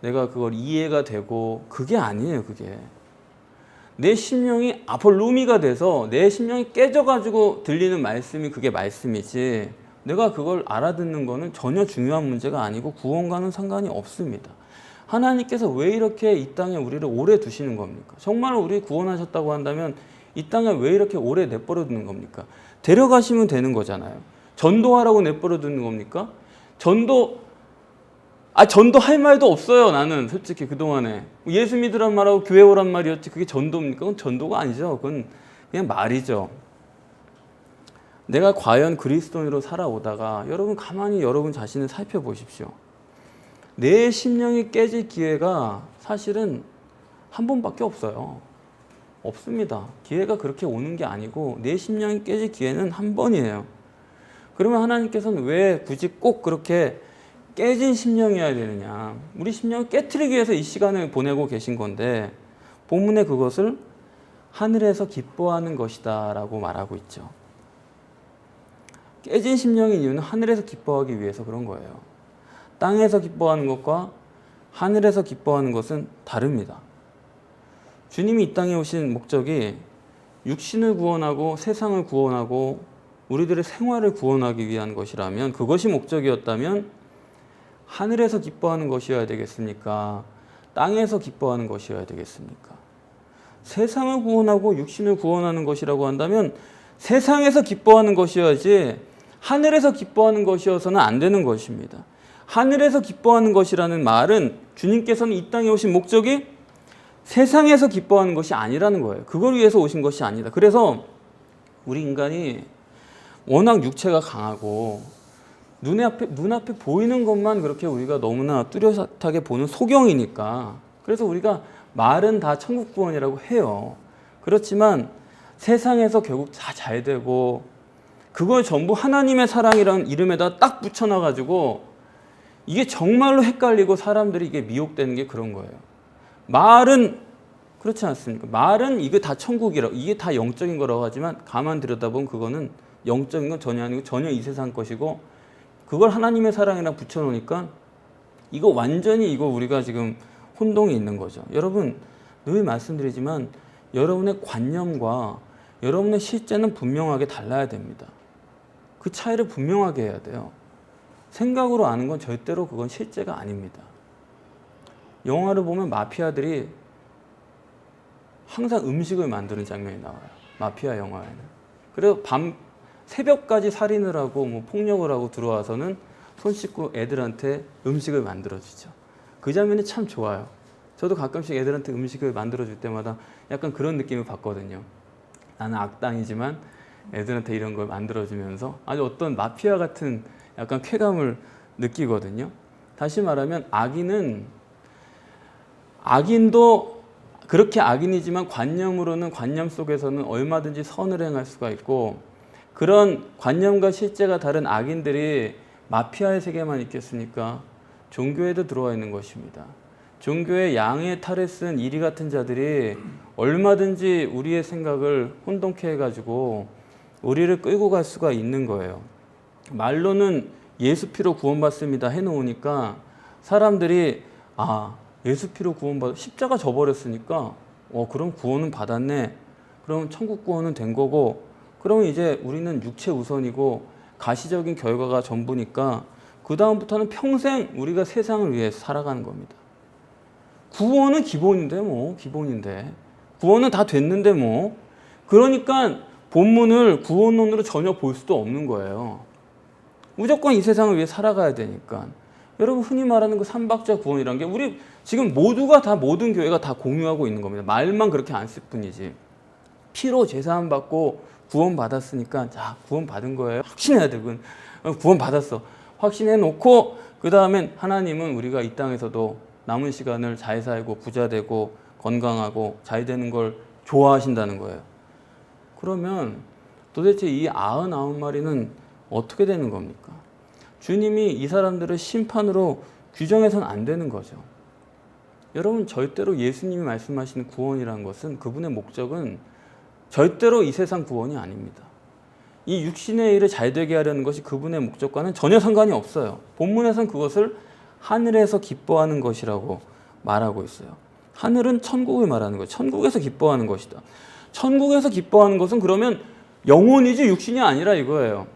내가 그걸 이해가 되고 그게 아니에요. 그게 내 심령이 아폴루미가 돼서 내 심령이 깨져가지고 들리는 말씀이 그게 말씀이지, 내가 그걸 알아듣는 거는 전혀 중요한 문제가 아니고 구원과는 상관이 없습니다. 하나님께서 왜 이렇게 이 땅에 우리를 오래 두시는 겁니까? 정말 우리 구원하셨다고 한다면 이 땅에 왜 이렇게 오래 내버려 두는 겁니까? 데려가시면 되는 거잖아요. 전도하라고 내버려 두는 겁니까? 전도할 말도 없어요. 나는 솔직히 그동안에 예수 믿으란 말하고 교회 오란 말이었지 그게 전도입니까? 그건 전도가 아니죠. 그건 그냥 말이죠. 내가 과연 그리스도인으로 살아오다가 여러분 가만히 여러분 자신을 살펴보십시오. 내 심령이 깨질 기회가 사실은 한 번밖에 없어요. 없습니다. 기회가 그렇게 오는 게 아니고 내 심령이 깨질 기회는 한 번이에요. 그러면 하나님께서는 왜 굳이 꼭 그렇게 깨진 심령이어야 되느냐? 우리 심령을 깨트리기 위해서 이 시간을 보내고 계신 건데 본문에 그것을 하늘에서 기뻐하는 것이다 라고 말하고 있죠. 깨진 심령인 이유는 하늘에서 기뻐하기 위해서 그런 거예요. 땅에서 기뻐하는 것과 하늘에서 기뻐하는 것은 다릅니다. 주님이 이 땅에 오신 목적이 육신을 구원하고 세상을 구원하고 우리들의 생활을 구원하기 위한 것이라면, 그것이 목적이었다면 하늘에서 기뻐하는 것이어야 되겠습니까? 땅에서 기뻐하는 것이어야 되겠습니까? 세상을 구원하고 육신을 구원하는 것이라고 한다면 세상에서 기뻐하는 것이어야지 하늘에서 기뻐하는 것이어서는 안 되는 것입니다. 하늘에서 기뻐하는 것이라는 말은 주님께서는 이 땅에 오신 목적이 세상에서 기뻐하는 것이 아니라는 거예요. 그걸 위해서 오신 것이 아니다. 그래서 우리 인간이 워낙 육체가 강하고 눈앞에 보이는 것만 그렇게 우리가 너무나 뚜렷하게 보는 소경이니까, 그래서 우리가 말은 다 천국 구원이라고 해요. 그렇지만 세상에서 결국 다 잘 되고 그걸 전부 하나님의 사랑이라는 이름에다 딱 붙여놔가지고 이게 정말로 헷갈리고 사람들이 이게 미혹되는 게 그런 거예요. 말은 그렇지 않습니까? 말은 이게 다 천국이라고, 이게 다 영적인 거라고 하지만 가만 들여다보면 그거는 영적인 건 전혀 아니고 전혀 이 세상 것이고, 그걸 하나님의 사랑이랑 붙여놓으니까 이거 완전히 이거 우리가 지금 혼동이 있는 거죠. 여러분 늘 말씀드리지만 여러분의 관념과 여러분의 실제는 분명하게 달라야 됩니다. 그 차이를 분명하게 해야 돼요. 생각으로 아는 건 절대로 그건 실제가 아닙니다. 영화를 보면 마피아들이 항상 음식을 만드는 장면이 나와요. 마피아 영화에는. 그래서 새벽까지 살인을 하고 폭력을 하고 들어와서는 손 씻고 애들한테 음식을 만들어주죠. 그 장면이 참 좋아요. 저도 가끔씩 애들한테 음식을 만들어줄 때마다 약간 그런 느낌을 받거든요. 나는 악당이지만 애들한테 이런 걸 만들어주면서 아주 어떤 마피아 같은 약간 쾌감을 느끼거든요. 다시 말하면 악인도 그렇게 악인이지만 관념 속에서는 얼마든지 선을 행할 수가 있고, 그런 관념과 실제가 다른 악인들이 마피아의 세계만 있겠습니까? 종교에도 들어와 있는 것입니다. 종교의 양의 탈을 쓴 이리 같은 자들이 얼마든지 우리의 생각을 혼동케 해가지고 우리를 끌고 갈 수가 있는 거예요. 말로는 예수 피로 구원받습니다 해놓으니까 사람들이 예수 피로 십자가 져버렸으니까 그럼 구원은 받았네, 그럼 천국 구원은 된 거고, 그러면 이제 우리는 육체 우선이고 가시적인 결과가 전부니까 그 다음부터는 평생 우리가 세상을 위해서 살아가는 겁니다. 구원은 기본인데 구원은 다 됐는데 그러니까 본문을 구원론으로 전혀 볼 수도 없는 거예요. 무조건 이 세상을 위해 살아가야 되니까. 여러분 흔히 말하는 그 삼박자 구원이라는 게 우리 지금 모든 교회가 다 공유하고 있는 겁니다. 말만 그렇게 안 쓸 뿐이지. 피로 제사함 받고 구원 받았으니까 자 구원 받은 거예요. 확신해야 돼. 구원 받았어. 확신해 놓고 그 다음엔 하나님은 우리가 이 땅에서도 남은 시간을 잘 살고 부자 되고 건강하고 잘 되는 걸 좋아하신다는 거예요. 그러면 도대체 이 99마리는 어떻게 되는 겁니까? 주님이 이 사람들을 심판으로 규정해서는 안 되는 거죠. 여러분, 절대로 예수님이 말씀하시는 구원이라는 것은, 그분의 목적은 절대로 이 세상 구원이 아닙니다. 이 육신의 일을 잘 되게 하려는 것이 그분의 목적과는 전혀 상관이 없어요. 본문에서는 그것을 하늘에서 기뻐하는 것이라고 말하고 있어요. 하늘은 천국을 말하는 거예요. 천국에서 기뻐하는 것이다. 천국에서 기뻐하는 것은 그러면 영혼이지 육신이 아니라 이거예요.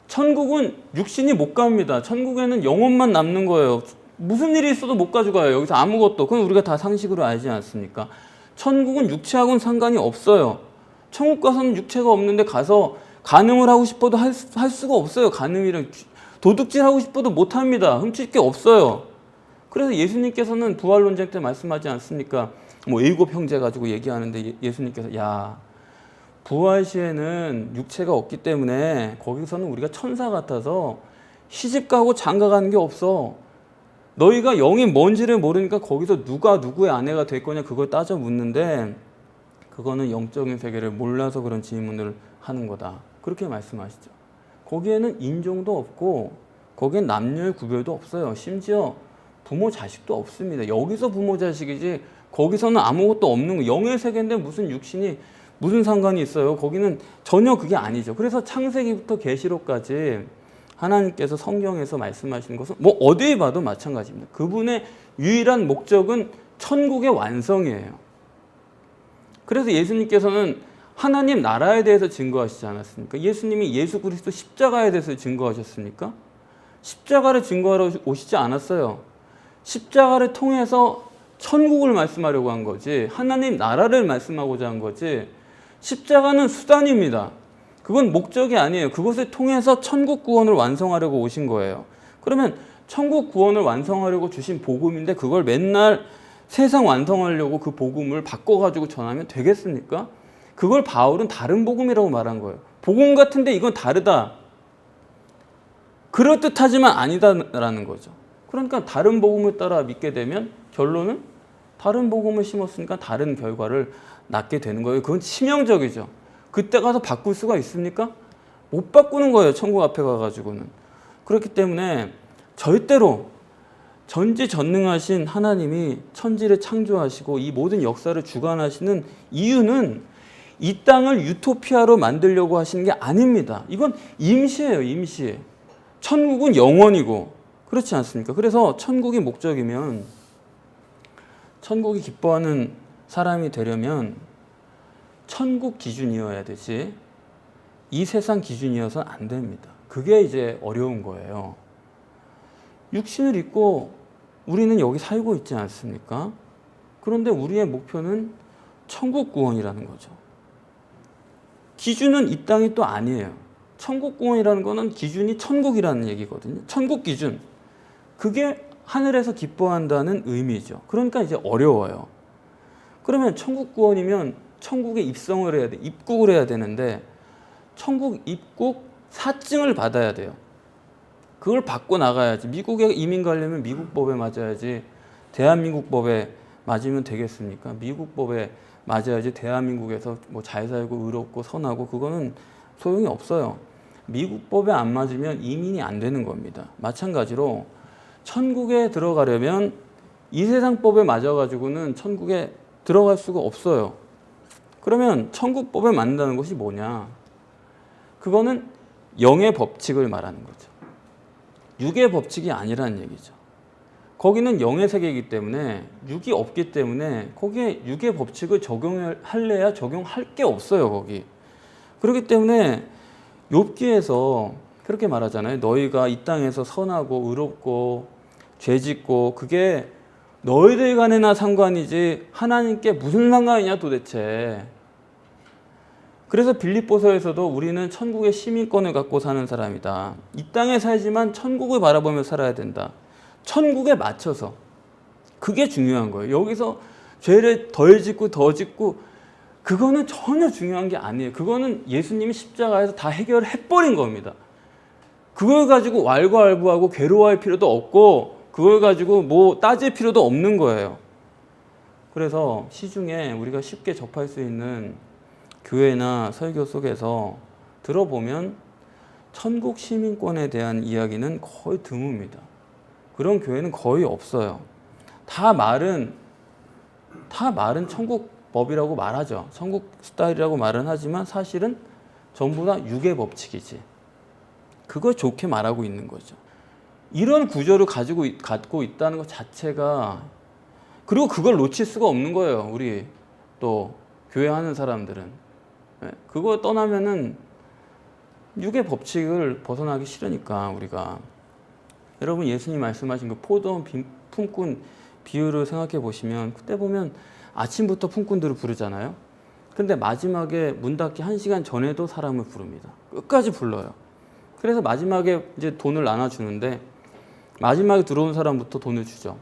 천국은 육신이 못 갑니다. 천국에는 영혼만 남는 거예요. 무슨 일이 있어도 못 가져가요. 여기서 아무것도. 그건 우리가 다 상식으로 알지 않습니까? 천국은 육체하고는 상관이 없어요. 천국 가서는 육체가 없는데 가서 간음을 하고 싶어도 할 수가 없어요. 간음이랑 도둑질 하고 싶어도 못 합니다. 훔칠 게 없어요. 그래서 예수님께서는 부활 논쟁 때 말씀하지 않습니까? 뭐 일곱 형제 가지고 얘기하는데 예수님께서 야, 부활 시에는 육체가 없기 때문에 거기서는 우리가 천사 같아서 시집 가고 장가 가는 게 없어. 너희가 영이 뭔지를 모르니까 거기서 누가 누구의 아내가 될 거냐 그걸 따져 묻는데 그거는 영적인 세계를 몰라서 그런 질문을 하는 거다. 그렇게 말씀하시죠. 거기에는 인종도 없고 거기엔 남녀의 구별도 없어요. 심지어 부모 자식도 없습니다. 여기서 부모 자식이지 거기서는 아무것도 없는 거. 영의 세계인데 무슨 육신이 무슨 상관이 있어요. 거기는 전혀 그게 아니죠. 그래서 창세기부터 계시록까지 하나님께서 성경에서 말씀하시는 것은 뭐 어디에 봐도 마찬가지입니다. 그분의 유일한 목적은 천국의 완성이에요. 그래서 예수님께서는 하나님 나라에 대해서 증거하시지 않았습니까? 예수님이 예수 그리스도 십자가에 대해서 증거하셨습니까? 십자가를 증거하러 오시지 않았어요. 십자가를 통해서 천국을 말씀하려고 한 거지, 하나님 나라를 말씀하고자 한 거지, 십자가는 수단입니다. 그건 목적이 아니에요. 그것을 통해서 천국 구원을 완성하려고 오신 거예요. 그러면 천국 구원을 완성하려고 주신 복음인데 그걸 맨날 세상 완성하려고 그 복음을 바꿔가지고 전하면 되겠습니까? 그걸 바울은 다른 복음이라고 말한 거예요. 복음 같은데 이건 다르다. 그럴듯하지만 아니다라는 거죠. 그러니까 다른 복음을 따라 믿게 되면 결론은 다른 복음을 심었으니까 다른 결과를 낳게 되는 거예요. 그건 치명적이죠. 그때 가서 바꿀 수가 있습니까? 못 바꾸는 거예요. 천국 앞에 가가지고는. 그렇기 때문에 절대로 전지전능하신 하나님이 천지를 창조하시고 이 모든 역사를 주관하시는 이유는 이 땅을 유토피아로 만들려고 하시는 게 아닙니다. 이건 임시예요. 임시. 천국은 영원이고 그렇지 않습니까? 그래서 천국이 목적이면, 천국이 기뻐하는 사람이 되려면 천국 기준이어야 되지 이 세상 기준이어서는 안 됩니다. 그게 이제 어려운 거예요. 육신을 입고 우리는 여기 살고 있지 않습니까? 그런데 우리의 목표는 천국 구원이라는 거죠. 기준은 이 땅이 또 아니에요. 천국 구원이라는 거는 기준이 천국이라는 얘기거든요. 천국 기준. 그게 하늘에서 기뻐한다는 의미죠. 그러니까 이제 어려워요. 그러면 천국 구원이면 천국에 입성을 해야 돼. 입국을 해야 되는데 천국 입국 사증을 받아야 돼요. 그걸 받고 나가야지. 미국에 이민 가려면 미국 법에 맞아야지 대한민국 법에 맞으면 되겠습니까? 미국 법에 맞아야지 대한민국에서 뭐 잘 살고 의롭고 선하고 그거는 소용이 없어요. 미국 법에 안 맞으면 이민이 안 되는 겁니다. 마찬가지로 천국에 들어가려면 이 세상 법에 맞아가지고는 천국에 들어갈 수가 없어요. 그러면 천국법에 맞는다는 것이 뭐냐? 그거는 영의 법칙을 말하는 거죠. 육의 법칙이 아니라는 얘기죠. 거기는 영의 세계이기 때문에 육이 없기 때문에 거기에 육의 법칙을 적용할래야 적용할 게 없어요. 거기. 그렇기 때문에 욥기에서 그렇게 말하잖아요. 너희가 이 땅에서 선하고 의롭고 죄짓고 그게 너희들 간에나 상관이지 하나님께 무슨 상관이냐 도대체. 그래서 빌립보서에서도 우리는 천국의 시민권을 갖고 사는 사람이다. 이 땅에 살지만 천국을 바라보며 살아야 된다. 천국에 맞춰서. 그게 중요한 거예요. 여기서 죄를 덜 짓고 더 짓고 그거는 전혀 중요한 게 아니에요. 그거는 예수님이 십자가에서 다 해결해 버린 겁니다. 그걸 가지고 왈가왈부하고 괴로워할 필요도 없고 그걸 가지고 뭐 따질 필요도 없는 거예요. 그래서 시중에 우리가 쉽게 접할 수 있는 교회나 설교 속에서 들어보면 천국 시민권에 대한 이야기는 거의 드뭅니다. 그런 교회는 거의 없어요. 다 말은 천국법이라고 말하죠. 천국 스타일이라고 말은 하지만 사실은 전부 다 육의 법칙이지. 그걸 좋게 말하고 있는 거죠. 이런 구조를 갖고 있다는 것 자체가, 그리고 그걸 놓칠 수가 없는 거예요. 우리 또 교회 하는 사람들은. 그거 떠나면은 육의 법칙을 벗어나기 싫으니까 우리가. 여러분 예수님 말씀하신 그 포도원 품꾼 비유를 생각해 보시면 그때 보면 아침부터 품꾼들을 부르잖아요. 근데 마지막에 문 닫기 1시간 전에도 사람을 부릅니다. 끝까지 불러요. 그래서 마지막에 이제 돈을 나눠주는데 마지막에 들어온 사람부터 돈을 주죠.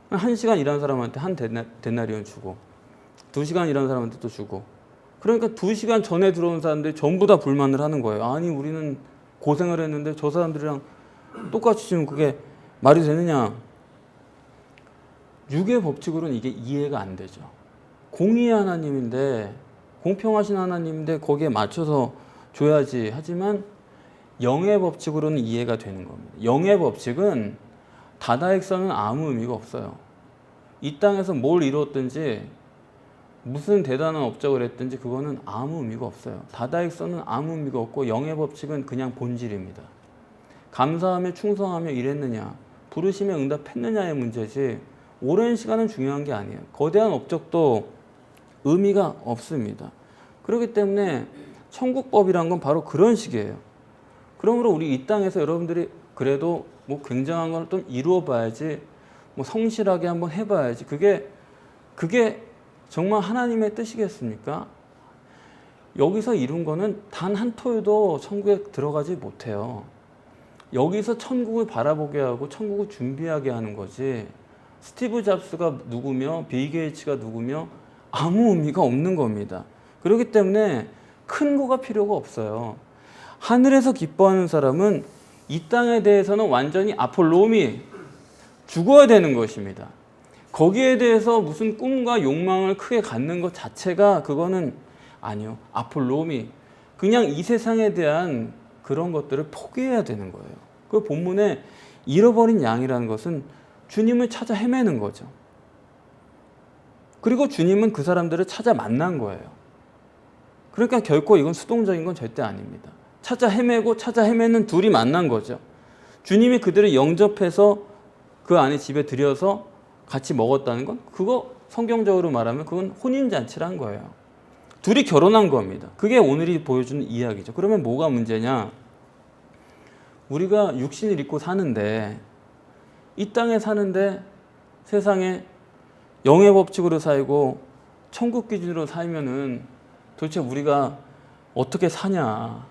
1시간 일한 사람한테 한 데나리온 주고 2시간 일한 사람한테 또 주고, 그러니까 2시간 전에 들어온 사람들이 전부 다 불만을 하는 거예요. 아니 우리는 고생을 했는데 저 사람들이랑 똑같이 주면 그게 말이 되느냐. 육의 법칙으로는 이게 이해가 안 되죠. 공의의 하나님인데, 공평하신 하나님인데 거기에 맞춰서 줘야지. 하지만 영의 법칙으로는 이해가 되는 겁니다. 영의 법칙은 다다익선은 아무 의미가 없어요. 이 땅에서 뭘 이루었든지 무슨 대단한 업적을 했든지 그거는 아무 의미가 없어요. 다다익선은 아무 의미가 없고 영의 법칙은 그냥 본질입니다. 감사하며 충성하며 일했느냐, 부르심에 응답했느냐의 문제지 오랜 시간은 중요한 게 아니에요. 거대한 업적도 의미가 없습니다. 그렇기 때문에 천국법이란 건 바로 그런 식이에요. 그러므로 우리 이 땅에서 여러분들이 그래도 뭐 굉장한 걸 좀 이루어 봐야지, 뭐 성실하게 한번 해봐야지, 그게 정말 하나님의 뜻이겠습니까? 여기서 이룬 거는 단 한 토요도 천국에 들어가지 못해요. 여기서 천국을 바라보게 하고 천국을 준비하게 하는 거지, 스티브 잡스가 누구며 빌 게이츠가 누구며 아무 의미가 없는 겁니다. 그렇기 때문에 큰 거가 필요가 없어요. 하늘에서 기뻐하는 사람은 이 땅에 대해서는 완전히 아폴로미, 죽어야 되는 것입니다. 거기에 대해서 무슨 꿈과 욕망을 크게 갖는 것 자체가 그거는 아니요. 아폴로미, 그냥 이 세상에 대한 그런 것들을 포기해야 되는 거예요. 그 본문에 잃어버린 양이라는 것은 주님을 찾아 헤매는 거죠. 그리고 주님은 그 사람들을 찾아 만난 거예요. 그러니까 결코 이건 수동적인 건 절대 아닙니다. 찾아 헤매는 둘이 만난 거죠. 주님이 그들을 영접해서 그 안에 집에 들여서 같이 먹었다는 건, 그거 성경적으로 말하면 그건 혼인잔치란 거예요. 둘이 결혼한 겁니다. 그게 오늘이 보여주는 이야기죠. 그러면 뭐가 문제냐? 우리가 육신을 입고 사는데, 이 땅에 사는데 세상에 영의 법칙으로 살고 천국 기준으로 살면은 도대체 우리가 어떻게 사냐?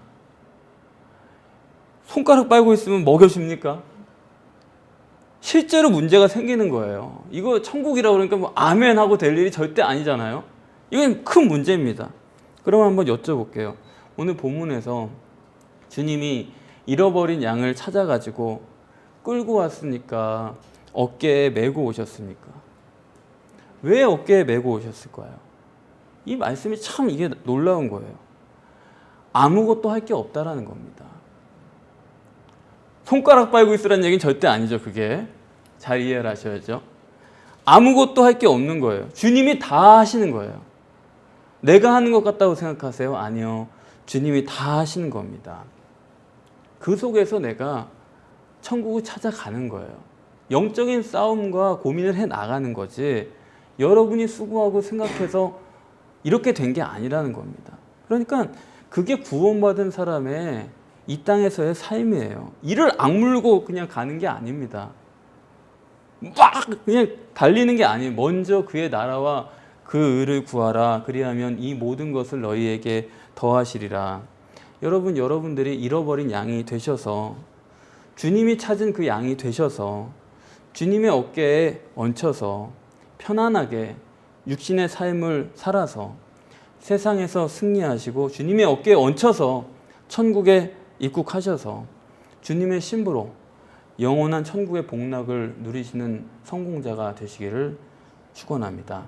손가락 빨고 있으면 먹여줍니까? 실제로 문제가 생기는 거예요. 이거 천국이라고 그러니까 뭐 아멘 하고 될 일이 절대 아니잖아요. 이건 큰 문제입니다. 그럼 한번 여쭤볼게요. 오늘 본문에서 주님이 잃어버린 양을 찾아가지고 끌고 왔으니까 어깨에 메고 오셨습니까? 왜 어깨에 메고 오셨을까요? 이 말씀이 참 이게 놀라운 거예요. 아무것도 할 게 없다라는 겁니다. 손가락 빨고 있으라는 얘기는 절대 아니죠. 그게 잘 이해를 하셔야죠. 아무것도 할 게 없는 거예요. 주님이 다 하시는 거예요. 내가 하는 것 같다고 생각하세요? 아니요. 주님이 다 하시는 겁니다. 그 속에서 내가 천국을 찾아가는 거예요. 영적인 싸움과 고민을 해 나가는 거지, 여러분이 수고하고 생각해서 이렇게 된 게 아니라는 겁니다. 그러니까 그게 구원받은 사람의 이 땅에서의 삶이에요. 이를 악물고 그냥 가는 게 아닙니다. 막 그냥 달리는 게 아니에요. 먼저 그의 나라와 그 의를 구하라. 그리하면 이 모든 것을 너희에게 더하시리라. 여러분들이 잃어버린 양이 되셔서, 주님이 찾은 그 양이 되셔서 주님의 어깨에 얹혀서 편안하게 육신의 삶을 살아서 세상에서 승리하시고 주님의 어깨에 얹혀서 천국에 입국하셔서 주님의 신부로 영원한 천국의 복락을 누리시는 성공자가 되시기를 축원합니다.